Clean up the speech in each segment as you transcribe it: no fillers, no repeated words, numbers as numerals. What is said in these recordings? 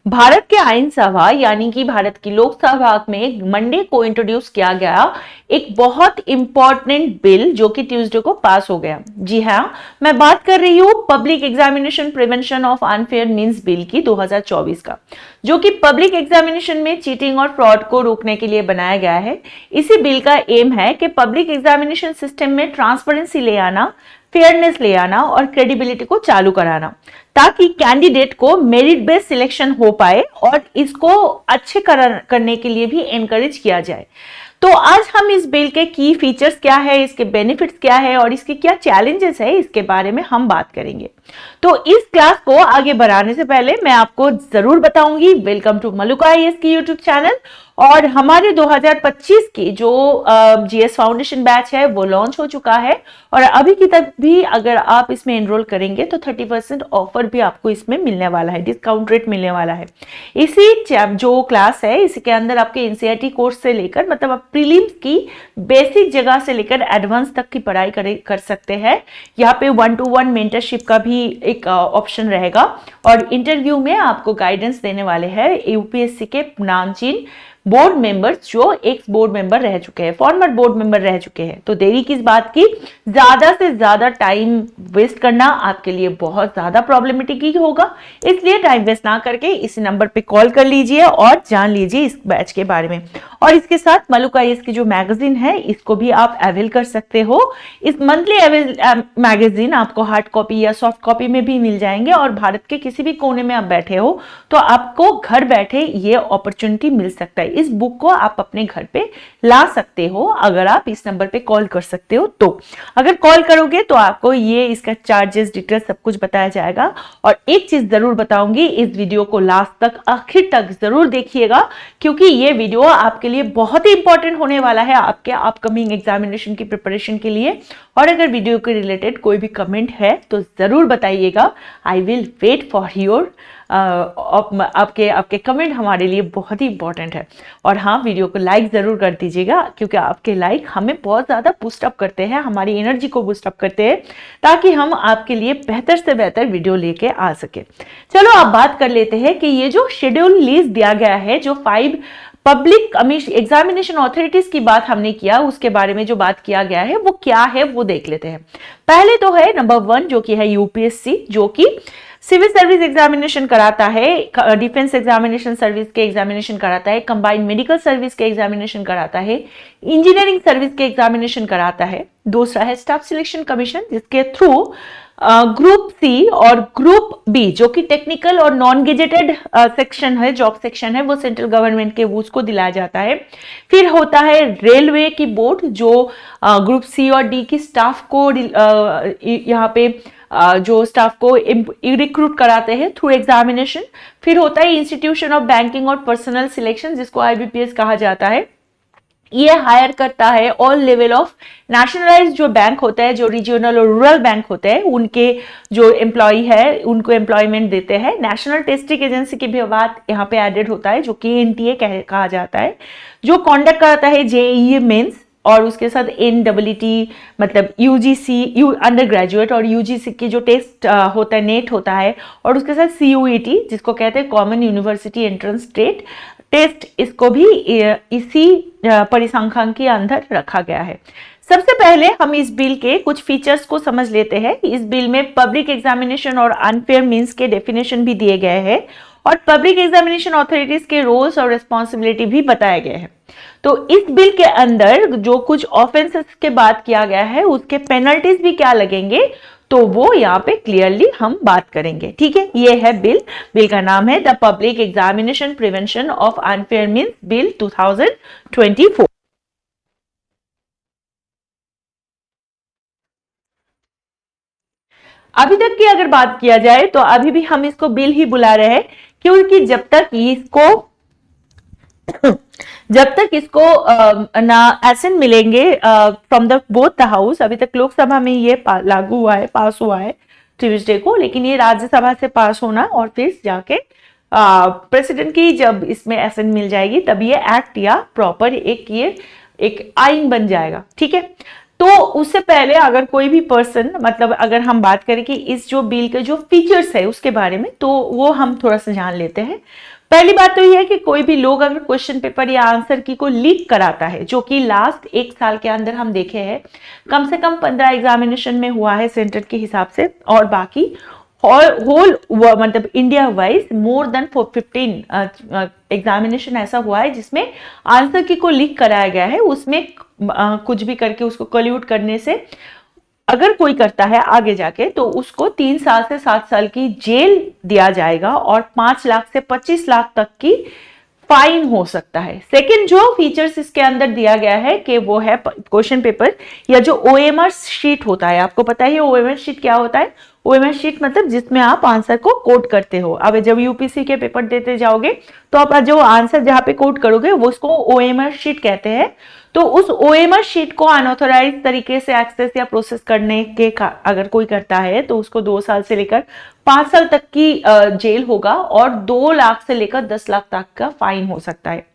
भारत के आईन सभा यानी कि भारत की लोकसभा में मंडे को इंट्रोड्यूस किया गया एक बहुत इंपॉर्टेंट बिल जो कि ट्यूसडे को पास हो गया। जी हाँ, मैं बात कर रही हूँ public examination prevention of unfair means bill की 2024 का, जो कि पब्लिक एग्जामिनेशन में चीटिंग और फ्रॉड को रोकने के लिए बनाया गया है। इसी बिल का एम है कि पब्लिक एग्जामिनेशन सिस्टम में ट्रांसपेरेंसी ले आना, फेयरनेस ले आना और क्रेडिबिलिटी को चालू कराना, ताकि कैंडिडेट को मेरिट बेस्ड सिलेक्शन हो पाए और इसको अच्छे करने के लिए भी एनकरेज किया जाए। तो आज हम इस बिल के की फीचर्स क्या है, इसके बेनिफिट्स क्या है और इसके क्या चैलेंजेस है, इसके बारे में हम बात करेंगे। तो इस क्लास को आगे बढ़ाने से पहले मैं आपको जरूर बताऊंगी, वेलकम टू मलुका आईएएस की यूट्यूब चैनल। और हमारे 2025 की जो जीएस फाउंडेशन बैच है वो लॉन्च हो चुका है और अभी की तक भी अगर आप इसमें एनरोल करेंगे तो 30% ऑफर भी आपको इसमें मिलने वाला है, डिस्काउंट रेट मिलने वाला है। इसी जो क्लास है इसके अंदर आपके एनसीईआरटी कोर्स से लेकर मतलब आप प्रीलिम्स की बेसिक जगह से लेकर एडवांस तक की पढ़ाई कर सकते हैं। यहाँ पे 1-to-1 मेंटरशिप का भी एक ऑप्शन रहेगा और इंटरव्यू में आपको गाइडेंस देने वाले हैं यूपीएससी के नामचीन बोर्ड मेंबर्स जो एक्स बोर्ड मेंबर रह चुके हैं, फॉर्मर बोर्ड मेंबर रह चुके हैं। तो देरी किस बात की, ज्यादा से ज्यादा टाइम वेस्ट करना आपके लिए बहुत ज्यादा प्रॉब्लमेटिक ही होगा, इसलिए टाइम वेस्ट ना करके इस नंबर पे कॉल कर लीजिए और जान लीजिए इस बैच के बारे में। और इसके साथ मलुका आईएएस की जो मैगजीन है इसको भी आप अवेल कर सकते हो। इस मंथली मैगजीन आपको हार्ड कॉपी या सॉफ्ट कॉपी में भी मिल जाएंगे और भारत के किसी भी कोने में आप बैठे हो तो आपको घर बैठे ये अपॉर्चुनिटी मिल सकता है। इस बुक को आप अपने घर पे ला सकते हो अगर आप इस नंबर पे कॉल कर सकते हो। तो अगर कॉल करोगे तो आपको ये इसका चार्जेस डिटेल सब कुछ बताया जाएगा। और एक चीज जरूर बताऊंगी, इस वीडियो को लास्ट तक आखिर तक जरूर देखिएगा क्योंकि ये वीडियो आपके लिए बहुत ही इंपॉर्टेंट होने वाला है आपके अपकमिंग एग्जामिनेशन की प्रिपरेशन के लिए। और अगर वीडियो के रिलेटेड कोई भी कमेंट है तो जरूर बताइएगा, I will wait for your आपके कमेंट हमारे लिए बहुत ही इंपॉर्टेंट है। और हाँ, वीडियो को लाइक जरूर कर दीजिएगा क्योंकि आपके लाइक हमें बहुत ज्यादा बूस्ट अप करते हैं, हमारी एनर्जी को बूस्ट अप करते हैं ताकि हम आपके लिए बेहतर से बेहतर वीडियो लेके आ सके। चलो अब बात कर लेते हैं कि ये जो शेड्यूल लिस्ट दिया गया है, जो 5 पब्लिक एग्जामिनेशन अथॉरिटीज की बात हमने किया, उसके बारे में जो बात किया गया है वो क्या है वो देख लेते हैं। पहले तो है नंबर 1 जो कि है यूपीएससी, जो कि सिविल सर्विस एग्जामिनेशन कराता है, डिफेंस एग्जामिनेशन सर्विस के एग्जामिनेशन कराता है, कंबाइंड मेडिकल सर्विस के एग्जामिनेशन कराता है, इंजीनियरिंग सर्विस के एग्जामिनेशन कराता है। दूसरा है स्टाफ सिलेक्शन कमीशन, जिसके थ्रू ग्रुप सी और ग्रुप बी जो कि टेक्निकल और नॉन गेजेटेड सेक्शन है, जॉब सेक्शन है, वो सेंट्रल गवर्नमेंट के उसको दिलाया जाता है। फिर होता है रेलवे की बोर्ड जो ग्रुप सी और डी की स्टाफ को यहाँ पे जो स्टाफ को रिक्रूट कराते हैं थ्रू एग्जामिनेशन। फिर होता है इंस्टीट्यूशन ऑफ बैंकिंग और पर्सनल सिलेक्शन, जिसको आईबीपीएस कहा जाता है। ये हायर करता है ऑल लेवल ऑफ नेशनलाइज्ड जो बैंक होता है, जो रीजनल और रूरल बैंक होते हैं, उनके जो एम्प्लॉय है उनको एम्प्लॉयमेंट देते हैं। नेशनल टेस्टिंग एजेंसी की भी बात यहाँ पे एडेड होता है जो कि एनटीए कहा जाता है, जो कॉन्डक्ट करता है जेईई मेंस और उसके साथ एनडब्ल्यूटी मतलब यूजीसी अंडर ग्रेजुएट और यूजीसी की जो टेस्ट होता है नेट होता है, और उसके साथ सीयूईटी जिसको कहते हैं कॉमन यूनिवर्सिटी एंट्रेंस टेस्ट, इसको भी इसी परिसंख्यान के अंदर रखा गया है। सबसे पहले हम इस बिल के कुछ फीचर्स को समझ लेते हैं। इस बिल में पब्लिक एग्जामिनेशन और अनफेयर मींस के डेफिनेशन भी दिए गए हैं और पब्लिक एग्जामिनेशन अथॉरिटीज के रोल्स और रिस्पॉन्सिबिलिटी भी बताए गए हैं। तो इस बिल के अंदर जो कुछ ऑफेंसेस के बात किया गया है उसके पेनल्टीज भी क्या लगेंगे तो वो यहाँ पे क्लियरली हम बात करेंगे। ठीक है, ये है बिल का नाम है the public examination prevention of unfair means bill 2024। अभी तक की अगर बात किया जाए तो अभी भी हम इसको बिल ही बुला रहे हैं क्योंकि जब तक इसको ना एसन मिलेंगे from the both the house. अभी तक लोकसभा में ये लागू हुआ है, पास हुआ है ट्यूसडे को, लेकिन ये राज्यसभा से पास होना और फिर जाके प्रेसिडेंट की जब इसमें एसन मिल जाएगी तब ये एक्ट या प्रॉपर एक आइन बन जाएगा। ठीक है, तो उससे पहले अगर कोई भी पर्सन, मतलब अगर हम बात करें कि इस जो बिल के जो फीचर्स है उसके बारे में, तो वो हम थोड़ा सा जान लेते हैं। पहली बात तो ये है कि कोई भी लोग अगर क्वेश्चन पेपर या आंसर की को लीक कराता है, जो कि लास्ट 1 साल के अंदर हम देखे हैं कम से कम 15 एग्जामिनेशन में हुआ है सेंटर के हिसाब से, और बाकी होल मतलब India wise more than 15 examination ऐसा हुआ है जिसमें आंसर की को लीक कराया गया है। उसमें कुछ भी करके उसको कल्यूट करने से अगर कोई करता है आगे जाके, तो उसको 3 साल से 7 साल की जेल दिया जाएगा और 5 लाख से 25 लाख तक की फाइन हो सकता है। सेकंड जो फीचर्स इसके अंदर दिया गया है कि वो है क्वेश्चन पेपर या जो ओएमआर शीट होता है। आपको पता है ओएमआर शीट क्या होता है? ओएमआर शीट मतलब जिसमें आप आंसर को कोड करते हो। अब जब यूपीसी के पेपर देते जाओगे तो आप जो आंसर जहां पे कोड करोगे वो उसको ओएमआर शीट कहते हैं। तो उस ओएमआर शीट को अनऑथोराइज तरीके से एक्सेस या प्रोसेस करने के अगर कोई करता है तो उसको 2 साल से लेकर 5 साल तक की जेल होगा और 2 लाख से लेकर 10 लाख तक का फाइन हो सकता है।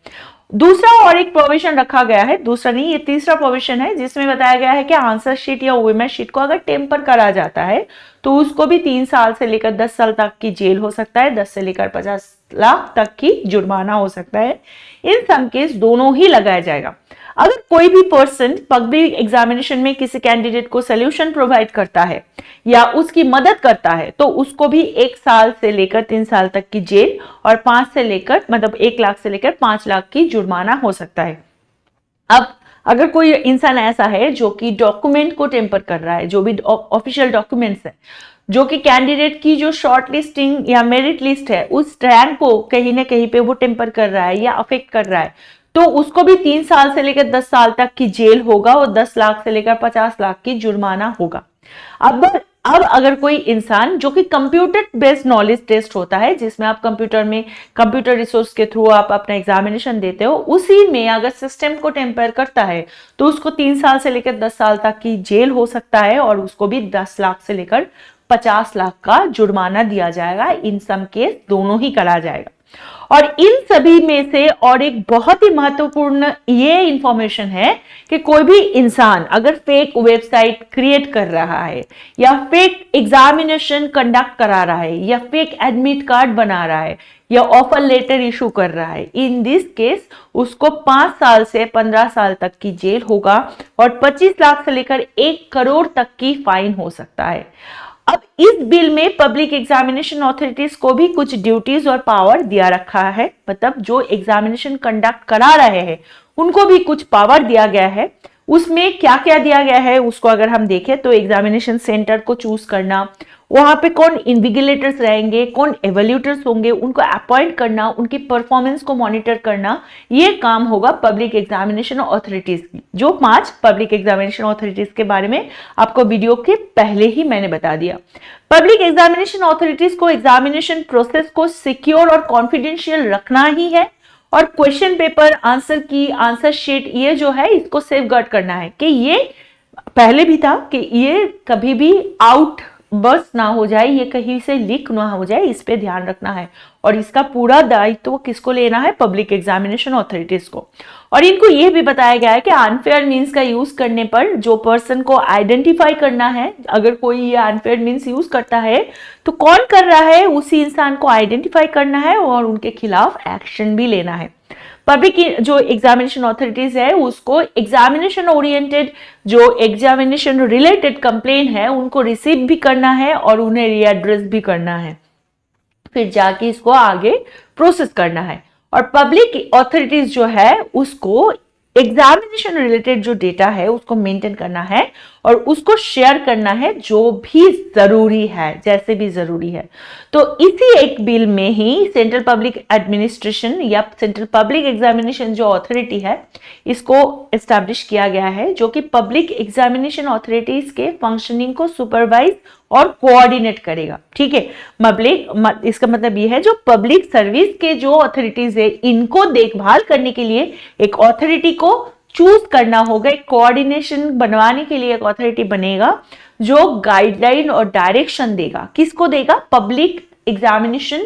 दूसरा और एक प्रोविजन रखा गया है, दूसरा नहीं ये तीसरा प्रोविजन है, जिसमें बताया गया है कि आंसर शीट या ओएमआर शीट को अगर टेम्पर करा जाता है तो उसको भी 3 साल से लेकर 10 साल तक की जेल हो सकता है, 10 से लेकर 50 लाख तक की जुर्माना हो सकता है। इन सम केस दोनों ही लगाया जाएगा। अगर कोई भी पर्सन पब्लिक एग्जामिनेशन में किसी कैंडिडेट को सोल्यूशन प्रोवाइड करता है या उसकी मदद करता है तो उसको भी 1 साल से लेकर 3 साल तक की जेल और 5 से लेकर मतलब 1 लाख से लेकर 5 लाख की जुर्माना हो सकता है। अब अगर कोई इंसान ऐसा है जो कि डॉक्यूमेंट को टेम्पर कर रहा है, जो भी ऑफिशियल डॉक्यूमेंट्स है, जो कि कैंडिडेट की जो शॉर्ट लिस्टिंग या मेरिट लिस्ट है उस रैंक को कहीं ना कहीं पे वो टेम्पर कर रहा है या अफेक्ट कर रहा है, तो उसको भी 3 साल से लेकर 10 साल तक की जेल होगा और 10 लाख से लेकर 50 लाख की जुर्माना होगा। अब अगर कोई इंसान जो कि कंप्यूटर बेस्ड नॉलेज टेस्ट होता है, जिसमें आप कंप्यूटर में कंप्यूटर रिसोर्स के थ्रू आप अपना एग्जामिनेशन देते हो, उसी में अगर सिस्टम को टेम्पर करता है तो उसको 3 साल से लेकर 10 साल तक की जेल हो सकता है और उसको भी 10 लाख से लेकर 50 लाख का जुर्माना दिया जाएगा। इन सम केस दोनों ही करा जाएगा। और इन सभी में से और एक बहुत ही महत्वपूर्ण ये इंफॉर्मेशन है कि कोई भी इंसान अगर फेक वेबसाइट क्रिएट कर रहा है या फेक एग्जामिनेशन कंडक्ट करा रहा है या फेक एडमिट कार्ड बना रहा है या ऑफर लेटर इशू कर रहा है, इन दिस केस उसको 5 साल से 15 साल तक की जेल होगा और 25 लाख से लेकर 1 करोड़ तक की फाइन हो सकता है। अब इस बिल में पब्लिक एग्जामिनेशन अथॉरिटीज को भी कुछ ड्यूटीज और पावर दिया रखा है, मतलब जो एग्जामिनेशन कंडक्ट करा रहे हैं उनको भी कुछ पावर दिया गया है। उसमें क्या क्या दिया गया है उसको अगर हम देखें तो एग्जामिनेशन सेंटर को चूज करना, वहां पे कौन इन्विजिलेटर्स रहेंगे, कौन एवेल्यूटर्स होंगे, उनको अपॉइंट करना, उनकी परफॉर्मेंस को मॉनिटर करना, ये काम होगा पब्लिक एग्जामिनेशन अथॉरिटीज की। जो 5 पब्लिक एग्जामिनेशन अथॉरिटीज के बारे में आपको वीडियो के पहले ही मैंने बता दिया। पब्लिक एग्जामिनेशन अथॉरिटीज को एग्जामिनेशन प्रोसेस को सिक्योर और कॉन्फिडेंशियल रखना ही है और क्वेश्चन पेपर, आंसर की, आंसर शीट, ये जो है इसको सेफगार्ड करना है कि ये पहले भी था कि ये कभी भी आउट बस ना हो जाए, ये कहीं से लीक ना हो जाए, इस पे ध्यान रखना है। और इसका पूरा दायित्व किसको लेना है? पब्लिक एग्जामिनेशन अथॉरिटीज को। और इनको यह भी बताया गया है कि अनफेयर मीन्स का यूज करने पर जो पर्सन को आइडेंटिफाई करना है, अगर कोई ये अनफेयर मीन्स यूज करता है तो कौन कर रहा है उसी इंसान को आइडेंटिफाई करना है और उनके खिलाफ एक्शन भी लेना है। पब्लिक जो एग्जामिनेशन अथॉरिटीज है उसको एग्जामिनेशन ओरिएंटेड जो एग्जामिनेशन रिलेटेड कंप्लेन है उनको रिसीव भी करना है और उन्हें रीएड्रेस भी करना है, फिर जाके इसको आगे प्रोसेस करना है। और पब्लिक अथॉरिटीज जो है उसको एग्जामिनेशन रिलेटेड जो डेटा है उसको मेंटेन करना है और उसको शेयर करना है जो भी जरूरी है, जैसे भी जरूरी है। तो इसी एक बिल में ही सेंट्रल पब्लिक एडमिनिस्ट्रेशन या सेंट्रल पब्लिक एग्जामिनेशन जो अथॉरिटी है इसको एस्टैब्लिश किया गया है, जो कि पब्लिक एग्जामिनेशन अथॉरिटीज के फंक्शनिंग को सुपरवाइज और कोऑर्डिनेट करेगा। ठीक है, इसका मतलब ये है जो पब्लिक सर्विस के जो अथॉरिटीज है इनको देखभाल करने के लिए एक अथॉरिटी को चूज करना होगा, एक कोऑर्डिनेशन बनवाने के लिए एक अथॉरिटी बनेगा जो गाइडलाइन और डायरेक्शन देगा। किसको देगा? पब्लिक एग्जामिनेशन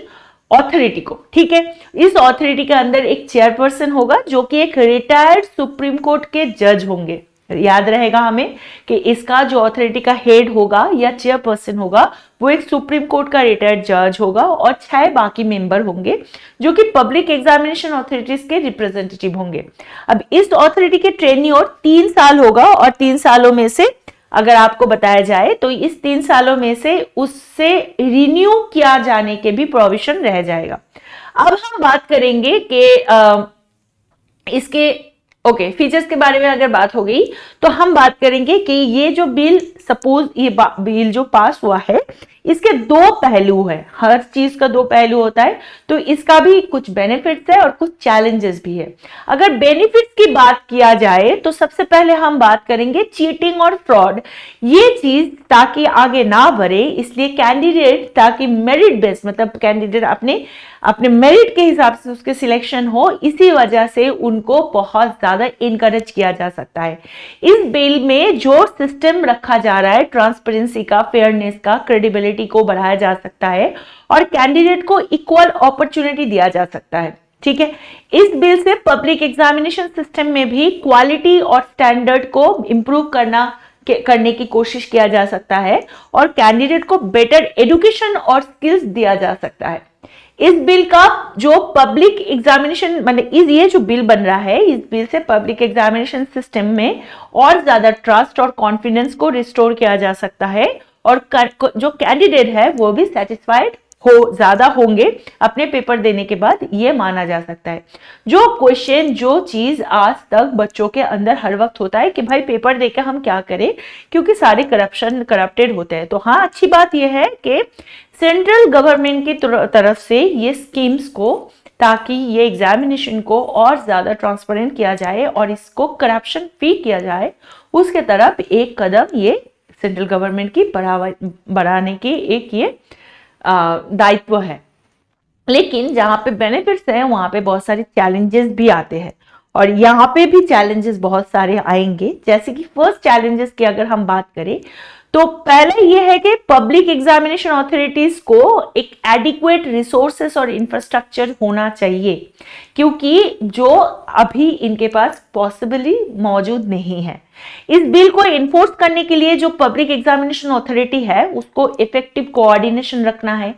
अथॉरिटी को। ठीक है, इस अथॉरिटी के अंदर एक चेयरपर्सन होगा जो कि एक रिटायर्ड सुप्रीम कोर्ट के जज होंगे। याद रहेगा हमें कि इसका जो अथॉरिटी का हेड होगा या चेयरपर्सन होगा वो एक सुप्रीम कोर्ट का रिटायर्ड जज होगा और 6 बाकी मेंबर होंगे जो कि पब्लिक एग्जामिनेशन अथॉरिटीज के रिप्रेजेंटेटिव होंगे। अब इस अथॉरिटी के टेन्योर 3 साल होगा और 3 सालों में से अगर आपको बताया जाए तो इस 3 सालों में से उससे रिन्यू किया जाने के भी प्रोविजन रह जाएगा। अब हम बात करेंगे कि इसके फीचर्स के बारे में अगर बात हो गई तो हम बात करेंगे कि ये जो बिल, सपोज ये बिल जो पास हुआ है इसके 2 पहलू है, हर चीज का 2 पहलू होता है, तो इसका भी कुछ बेनिफिट्स है और कुछ चैलेंजेस भी है। अगर बेनिफिट्स की बात किया जाए तो सबसे पहले हम बात करेंगे चीटिंग और फ्रॉड, ये चीज ताकि आगे ना बढ़े इसलिए कैंडिडेट ताकि मेरिट बेस मतलब कैंडिडेट अपने मेरिट के हिसाब से उसके सिलेक्शन हो, इसी वजह से उनको बहुत ज्यादा इनकरेज किया जा सकता है। इस बिल में जो सिस्टम रखा जा रहा है ट्रांसपेरेंसी का, फेयरनेस का, क्रेडिबिलिटी को बढ़ाया जा सकता है और कैंडिडेट को इक्वल अपॉर्चुनिटी दिया जा सकता है। ठीक है, इस बिल से पब्लिक एग्जामिनेशन सिस्टम में भी क्वालिटी और स्टैंडर्ड को इंप्रूव करने की कोशिश किया जा सकता है और कैंडिडेट को बेटर एजुकेशन और स्किल्स दिया जा सकता है। इस बिल का जो पब्लिक एग्जामिनेशन मतलब ये जो बिल बन रहा है, इस बिल से पब्लिक एग्जामिनेशन सिस्टम में और ज्यादा ट्रस्ट और कॉन्फिडेंस को रिस्टोर किया जा सकता है और जो कैंडिडेट है वो भी सेटिस्फाइड ज्यादा होंगे अपने पेपर देने के बाद, ये माना जा सकता है। जो क्वेश्चन, जो चीज आज तक बच्चों के अंदर हर वक्त होता है कि भाई पेपर देकर हम क्या करें क्योंकि सारे करप्टेड होते हैं, तो हाँ अच्छी बात यह है कि सेंट्रल गवर्नमेंट की तरफ से ये स्कीम्स को, ताकि ये एग्जामिनेशन को और ज्यादा ट्रांसपेरेंट किया जाए और इसको करप्शन फ्री किया जाए, उसके तरफ एक कदम ये सेंट्रल गवर्नमेंट की बढ़ाने की एक ये दायित्व है। लेकिन जहां पे बेनिफिट्स हैं वहां पे बहुत सारे चैलेंजेस भी आते हैं और यहाँ पे भी चैलेंजेस बहुत सारे आएंगे। जैसे कि फर्स्ट चैलेंजेस की अगर हम बात करें तो पहले ये है कि पब्लिक एग्जामिनेशन अथॉरिटीज को एक एडिक्वेट रिसोर्सेस और इंफ्रास्ट्रक्चर होना चाहिए, क्योंकि जो अभी इनके पास पॉसिबली मौजूद नहीं है। इस बिल को इन्फोर्स करने के लिए जो पब्लिक एग्जामिनेशन अथॉरिटी है उसको इफेक्टिव कोऑर्डिनेशन रखना है,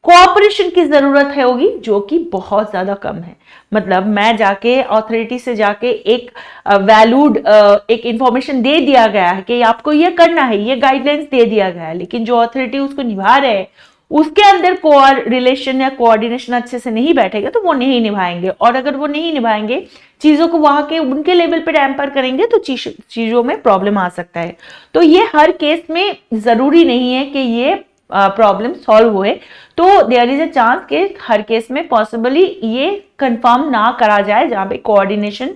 कोऑपरेशन की जरूरत है होगी जो कि बहुत ज्यादा कम है। मतलब मैं जाके अथॉरिटी से जाके एक वैल्यूड एक इंफॉर्मेशन दे दिया गया है कि आपको ये करना है, ये गाइडलाइंस दे दिया गया है, लेकिन जो अथॉरिटी उसको निभा रहे हैं उसके अंदर रिलेशन या कोऑर्डिनेशन अच्छे से नहीं बैठेगा तो वो नहीं निभाएंगे, और अगर वो नहीं निभाएंगे, चीजों को वहां के उनके लेवल पे टैम्पर करेंगे तो चीजों में प्रॉब्लम आ सकता है। तो ये हर केस में जरूरी नहीं है कि ये प्रॉब्लम सॉल्व हुए, तो देयर इज अ चांस कि हर केस में पॉसिबली ये कंफर्म ना करा जाए जहां पे कोऑर्डिनेशन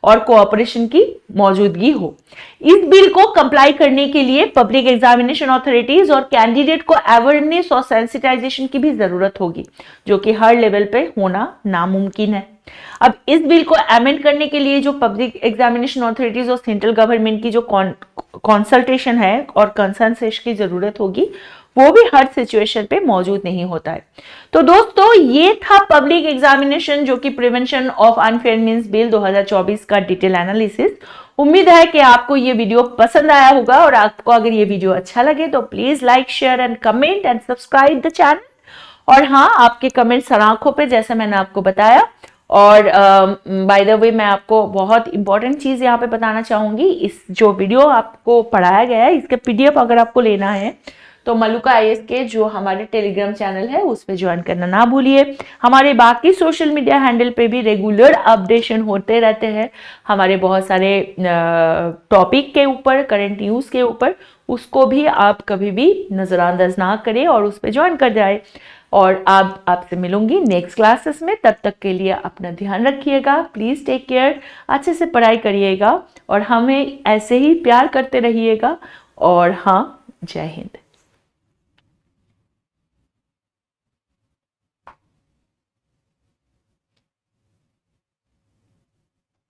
और कोऑपरेशन की मौजूदगी हो। इस बिल को कंप्लाई करने के लिए पब्लिक एग्जामिनेशन अथॉरिटीज और कैंडिडेट को अवेयरनेस और सेंसिटाइजेशन की भी जरूरत होगी, जो कि हर लेवल पे होना नामुमकिन है। अब इस बिल को अमेंड करने के लिए जो पब्लिक एग्जामिनेशन अथॉरिटीज और सेंट्रल गवर्नमेंट की जो कंसल्टेशन है और कंसेंसस की जरूरत होगी, वो भी हर सिचुएशन पे मौजूद नहीं होता है। तो दोस्तों ये था पब्लिक एग्जामिनेशन जो कि prevention of unfair means bill 2024 का डिटेल एनालिसिस। उम्मीद है कि आपको ये वीडियो पसंद आया होगा, और आपको अगर ये वीडियो अच्छा लगे तो please like, share and comment and subscribe the channel. और हाँ, आपके कमेंट सराखों पे जैसे मैंने आपको बताया। और बाय द वे मैं आपको बहुत इंपॉर्टेंट चीज यहाँ पे बताना चाहूंगी, इस जो वीडियो आपको पढ़ाया गया है इसके पीडीएफ अगर आपको लेना है तो मलुका आईएएस के जो हमारे टेलीग्राम चैनल है उस पे ज्वाइन करना ना भूलिए। हमारे बाकी सोशल मीडिया हैंडल पे भी रेगुलर अपडेशन होते रहते हैं हमारे बहुत सारे टॉपिक के ऊपर, करंट न्यूज के ऊपर, उसको भी आप कभी भी नजरअंदाज ना करें और उस पे ज्वाइन कर जाए। और आपसे मिलूंगी नेक्स्ट क्लासेस में, तब तक के लिए अपना ध्यान रखिएगा, प्लीज टेक केयर, अच्छे से पढ़ाई करिएगा और हमें ऐसे ही प्यार करते रहिएगा। और हाँ, जय हिंद।